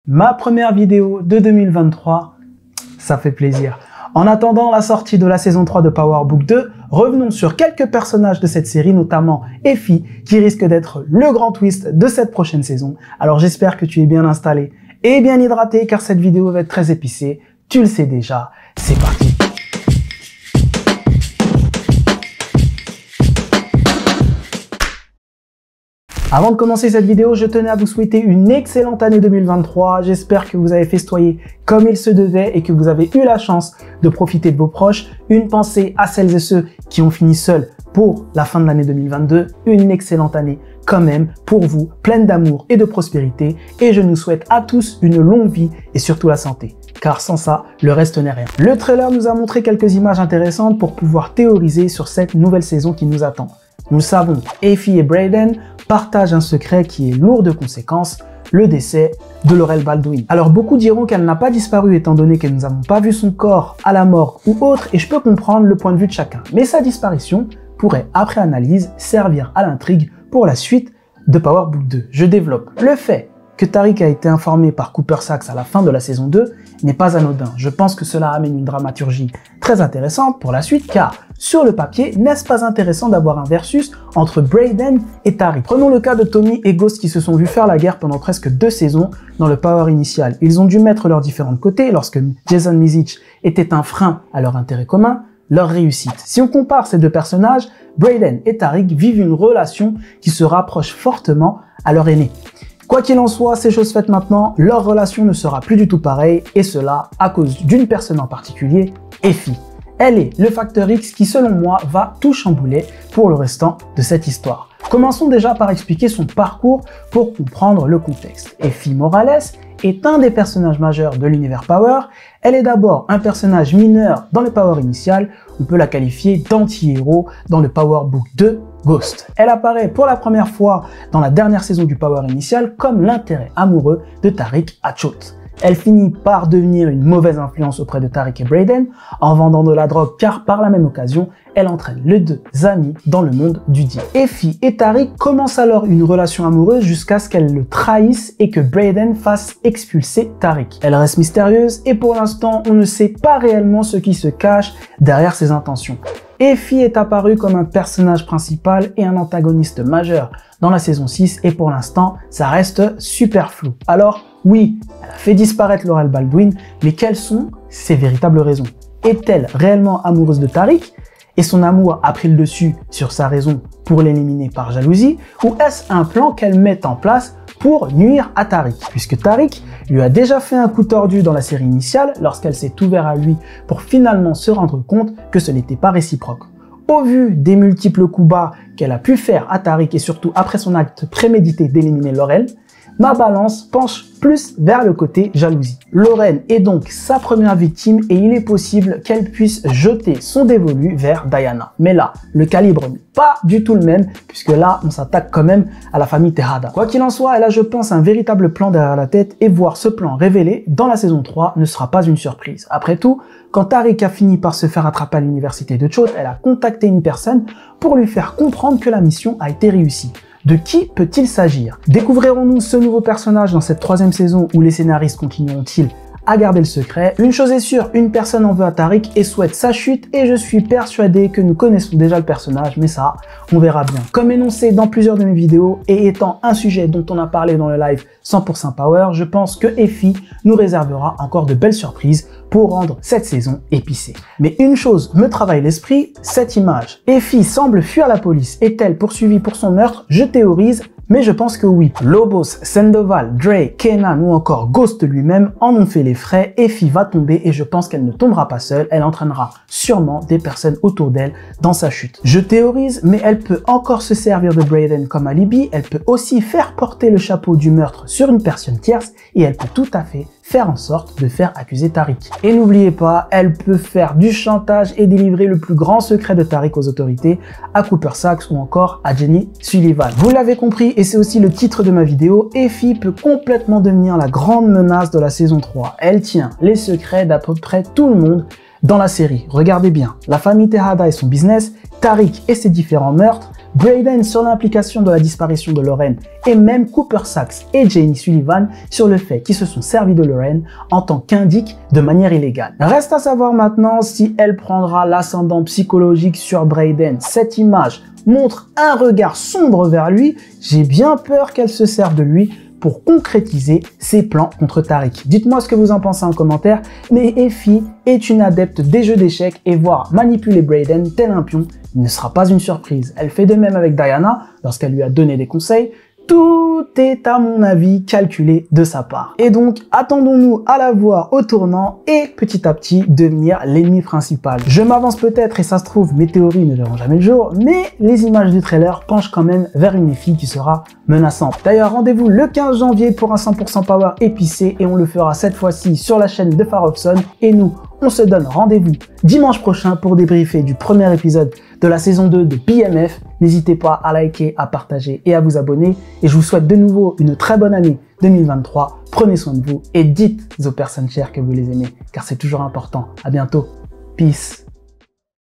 Ma première vidéo de 2023, ça fait plaisir. En attendant la sortie de la saison 3 de Power Book 2, revenons sur quelques personnages de cette série, notamment Effie, qui risque d'être le grand twist de cette prochaine saison. Alors j'espère que tu es bien installé et bien hydraté, car cette vidéo va être très épicée. Tu le sais déjà, c'est parti. Avant de commencer cette vidéo, je tenais à vous souhaiter une excellente année 2023. J'espère que vous avez festoyé comme il se devait et que vous avez eu la chance de profiter de vos proches. Une pensée à celles et ceux qui ont fini seuls pour la fin de l'année 2022. Une excellente année quand même pour vous, pleine d'amour et de prospérité. Et je nous souhaite à tous une longue vie et surtout la santé. Car sans ça, le reste n'est rien. Le trailer nous a montré quelques images intéressantes pour pouvoir théoriser sur cette nouvelle saison qui nous attend. Nous le savons, Effie et Brayden partagent un secret qui est lourd de conséquences, le décès de Laurel Baldwin. Alors beaucoup diront qu'elle n'a pas disparu étant donné que nous n'avons pas vu son corps à la morgue ou autre, et je peux comprendre le point de vue de chacun. Mais sa disparition pourrait, après analyse, servir à l'intrigue pour la suite de Power Book 2. Je développe. Le fait que Tariq a été informé par Cooper Saxe à la fin de la saison 2 n'est pas anodin. Je pense que cela amène une dramaturgie très intéressante pour la suite, car sur le papier, n'est-ce pas intéressant d'avoir un versus entre Brayden et Tariq? Prenons le cas de Tommy et Ghost qui se sont vus faire la guerre pendant presque 2 saisons dans le Power initial. Ils ont dû mettre leurs différents côtés lorsque Jason Mizich était un frein à leur intérêt commun, leur réussite. Si on compare ces deux personnages, Brayden et Tariq vivent une relation qui se rapproche fortement à leur aîné. Quoi qu'il en soit, c'est chose faite maintenant, leur relation ne sera plus du tout pareille, et cela à cause d'une personne en particulier, Effie. Elle est le facteur X qui, selon moi, va tout chambouler pour le restant de cette histoire. Commençons déjà par expliquer son parcours pour comprendre le contexte. Effie Morales est un des personnages majeurs de l'univers Power. Elle est d'abord un personnage mineur dans le Power initial, on peut la qualifier d'anti-héros dans le Power Book 2 Ghost. Elle apparaît pour la première fois dans la dernière saison du Power initial comme l'intérêt amoureux de Tariq à Chult. Elle finit par devenir une mauvaise influence auprès de Tariq et Brayden en vendant de la drogue, car par la même occasion, elle entraîne les deux amis dans le monde du deal. Effie et Tariq commencent alors une relation amoureuse jusqu'à ce qu'elle le trahisse et que Brayden fasse expulser Tariq. Elle reste mystérieuse et pour l'instant, on ne sait pas réellement ce qui se cache derrière ses intentions. Effie est apparue comme un personnage principal et un antagoniste majeur dans la saison 6 et pour l'instant, ça reste super flou. Alors, oui, elle a fait disparaître Laurel Baldwin, mais quelles sont ses véritables raisons? Est-elle réellement amoureuse de Tariq et son amour a pris le dessus sur sa raison pour l'éliminer par jalousie, ou est-ce un plan qu'elle met en place pour nuire à Tariq, puisque Tariq lui a déjà fait un coup tordu dans la série initiale lorsqu'elle s'est ouverte à lui pour finalement se rendre compte que ce n'était pas réciproque. Au vu des multiples coups bas qu'elle a pu faire à Tariq et surtout après son acte prémédité d'éliminer Laurel, ma balance penche plus vers le côté jalousie. Laurel est donc sa première victime et il est possible qu'elle puisse jeter son dévolu vers Diana. Mais là, le calibre n'est pas du tout le même, puisque là, on s'attaque quand même à la famille Tejada. Quoi qu'il en soit, elle a, je pense, un véritable plan derrière la tête, et voir ce plan révélé dans la saison 3 ne sera pas une surprise. Après tout, quand Tariq a fini par se faire attraper à l'université de Chult, elle a contacté une personne pour lui faire comprendre que la mission a été réussie. De qui peut-il s'agir? Découvrirons-nous ce nouveau personnage dans cette 3e saison où les scénaristes continueront-ils à garder le secret? Une chose est sûre, une personne en veut à Tariq et souhaite sa chute, et je suis persuadé que nous connaissons déjà le personnage, mais ça, on verra bien. Comme énoncé dans plusieurs de mes vidéos et étant un sujet dont on a parlé dans le live 100% Power, je pense que Effie nous réservera encore de belles surprises pour rendre cette saison épicée. Mais une chose me travaille l'esprit, cette image. Effie semble fuir la police. Est-elle poursuivie pour son meurtre? Je théorise, mais je pense que oui. Lobos, Sandoval, Dre, Kenan ou encore Ghost lui-même en ont fait les frais. Effie va tomber et je pense qu'elle ne tombera pas seule. Elle entraînera sûrement des personnes autour d'elle dans sa chute. Je théorise, mais elle peut encore se servir de Brayden comme alibi. Elle peut aussi faire porter le chapeau du meurtre sur une personne tierce et elle peut tout à fait faire en sorte de faire accuser Tariq. Et n'oubliez pas, elle peut faire du chantage et délivrer le plus grand secret de Tariq aux autorités, à Cooper Saxe ou encore à Jenny Sullivan. Vous l'avez compris, et c'est aussi le titre de ma vidéo, Effie peut complètement devenir la grande menace de la saison 3. Elle tient les secrets d'à peu près tout le monde dans la série. Regardez bien, la famille Tejada et son business, Tariq et ses différents meurtres, Brayden sur l'implication de la disparition de Lauren et même Cooper Saxe et Jamie Sullivan sur le fait qu'ils se sont servis de Lauren en tant qu'indique de manière illégale. Reste à savoir maintenant si elle prendra l'ascendant psychologique sur Brayden. Cette image montre un regard sombre vers lui. J'ai bien peur qu'elle se serve de lui pour concrétiser ses plans contre Tariq. Dites-moi ce que vous en pensez en commentaire, mais Effie est une adepte des jeux d'échecs et voir manipuler Brayden tel un pion ne sera pas une surprise. Elle fait de même avec Diana lorsqu'elle lui a donné des conseils. Tout est à mon avis calculé de sa part. Et donc, attendons-nous à la voir au tournant et petit à petit devenir l'ennemi principal. Je m'avance peut-être et ça se trouve, mes théories ne verront jamais le jour, mais les images du trailer penchent quand même vers une Effie qui sera menaçante. D'ailleurs, rendez-vous le 15 janvier pour un 100% Power épicé et on le fera cette fois-ci sur la chaîne de Farofson. Et nous, on se donne rendez-vous dimanche prochain pour débriefer du premier épisode de la saison 2 de BMF. N'hésitez pas à liker, à partager et à vous abonner. Et je vous souhaite de nouveau une très bonne année 2023. Prenez soin de vous et dites aux personnes chères que vous les aimez, car c'est toujours important. À bientôt. Peace.